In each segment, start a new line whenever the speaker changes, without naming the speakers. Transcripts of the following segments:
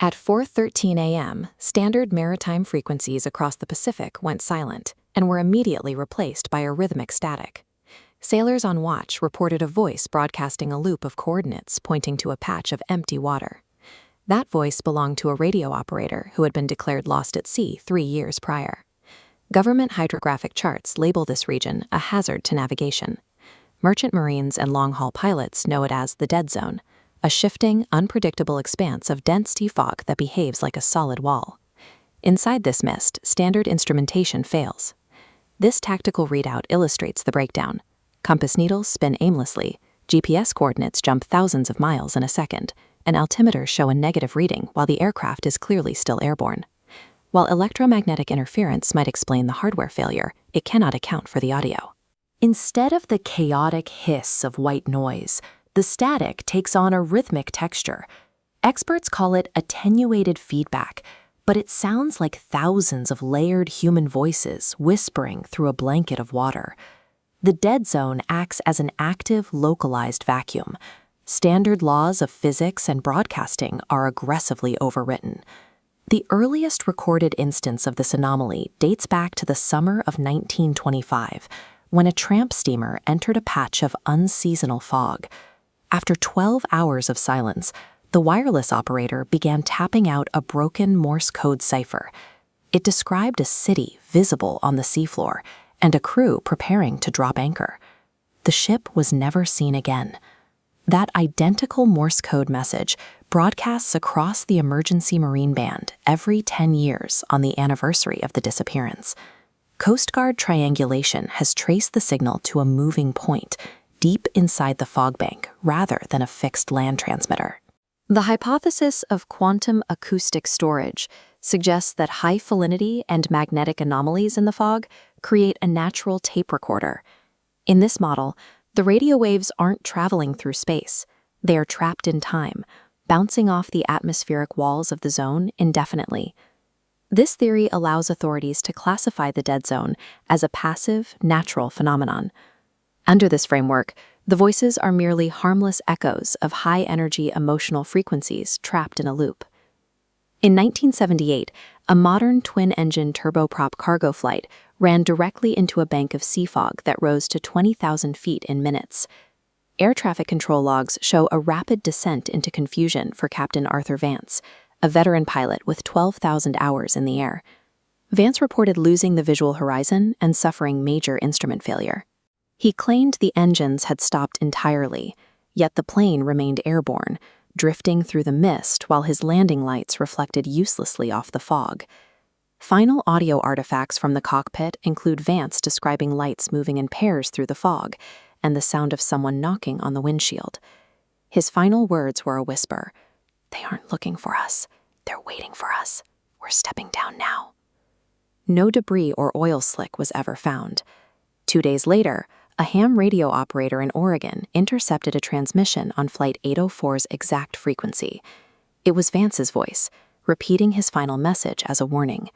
At 4:13 a.m., standard maritime frequencies across the Pacific went silent and were immediately replaced by a rhythmic static. Sailors on watch reported a voice broadcasting a loop of coordinates pointing to a patch of empty water. That voice belonged to a radio operator who had been declared lost at sea 3 years prior. Government hydrographic charts label this region a hazard to navigation. Merchant marines and long-haul pilots know it as the dead zone, a shifting, unpredictable expanse of dense sea fog that behaves like a solid wall. Inside this mist, standard instrumentation fails. This tactical readout illustrates the breakdown. Compass needles spin aimlessly, GPS coordinates jump thousands of miles in a second, and altimeters show a negative reading while the aircraft is clearly still airborne. While electromagnetic interference might explain the hardware failure, it cannot account for the audio. Instead of the chaotic hiss of white noise, the static takes on a rhythmic texture. Experts call it attenuated feedback, but it sounds like thousands of layered human voices whispering through a blanket of water. The dead zone acts as an active, localized vacuum. Standard laws of physics and broadcasting are aggressively overwritten. The earliest recorded instance of this anomaly dates back to the summer of 1925, when a tramp steamer entered a patch of unseasonal fog. After 12 hours of silence, the wireless operator began tapping out a broken Morse code cipher. It described a city visible on the seafloor and a crew preparing to drop anchor. The ship was never seen again. That identical Morse code message broadcasts across the emergency marine band every 10 years on the anniversary of the disappearance. Coast Guard triangulation has traced the signal to a moving point deep inside the fog bank rather than a fixed land transmitter. The hypothesis of quantum acoustic storage suggests that high salinity and magnetic anomalies in the fog create a natural tape recorder. In this model, the radio waves aren't traveling through space. They are trapped in time, bouncing off the atmospheric walls of the zone indefinitely. This theory allows authorities to classify the dead zone as a passive, natural phenomenon. Under this framework, the voices are merely harmless echoes of high-energy emotional frequencies trapped in a loop. In 1978, a modern twin-engine turboprop cargo flight ran directly into a bank of sea fog that rose to 20,000 feet in minutes. Air traffic control logs show a rapid descent into confusion for Captain Arthur Vance, a veteran pilot with 12,000 hours in the air. Vance reported losing the visual horizon and suffering major instrument failure. He claimed the engines had stopped entirely, yet the plane remained airborne, drifting through the mist while his landing lights reflected uselessly off the fog. Final audio artifacts from the cockpit include Vance describing lights moving in pairs through the fog and the sound of someone knocking on the windshield. His final words were a whisper. "They aren't looking for us. They're waiting for us. We're stepping down now." No debris or oil slick was ever found. 2 days later, a ham radio operator in Oregon intercepted a transmission on Flight 804's exact frequency. It was Vance's voice, repeating his final message as a warning.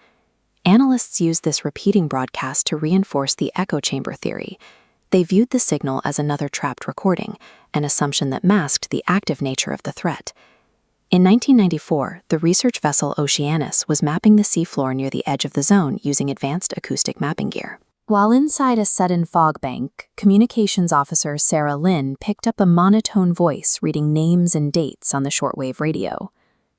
Analysts used this repeating broadcast to reinforce the echo chamber theory. They viewed the signal as another trapped recording, an assumption that masked the active nature of the threat. In 1994, the research vessel Oceanus was mapping the seafloor near the edge of the zone using advanced acoustic mapping gear. While inside a sudden fog bank, communications officer Sarah Lynn picked up a monotone voice reading names and dates on the shortwave radio.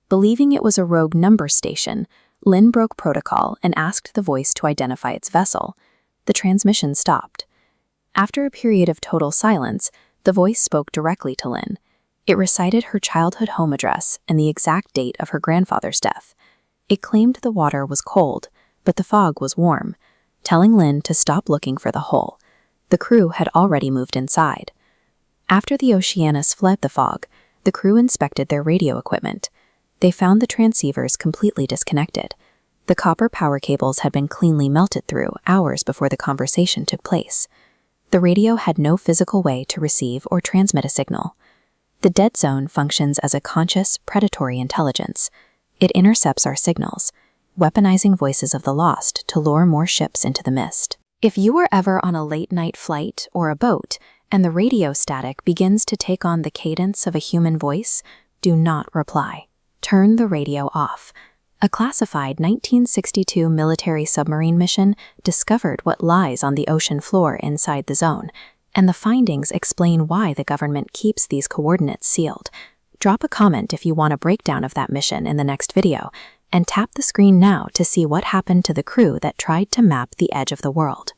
Believing it was a rogue number station, Lynn broke protocol and asked the voice to identify its vessel. The transmission stopped. After a period of total silence, the voice spoke directly to Lynn. It recited her childhood home address and the exact date of her grandfather's death. It claimed the water was cold, but the fog was warm, telling Lynn to stop looking for the hole. The crew had already moved inside. After the Oceanus fled the fog, the crew inspected their radio equipment. They found the transceivers completely disconnected. The copper power cables had been cleanly melted through hours before the conversation took place. The radio had no physical way to receive or transmit a signal. The dead zone functions as a conscious, predatory intelligence. It intercepts our signals, weaponizing voices of the lost to lure more ships into the mist. If you are ever on a late-night flight or a boat, and the radio static begins to take on the cadence of a human voice, do not reply. Turn the radio off. A classified 1962 military submarine mission discovered what lies on the ocean floor inside the zone, and the findings explain why the government keeps these coordinates sealed. Drop a comment if you want a breakdown of that mission in the next video, and tap the screen now to see what happened to the crew that tried to map the edge of the world.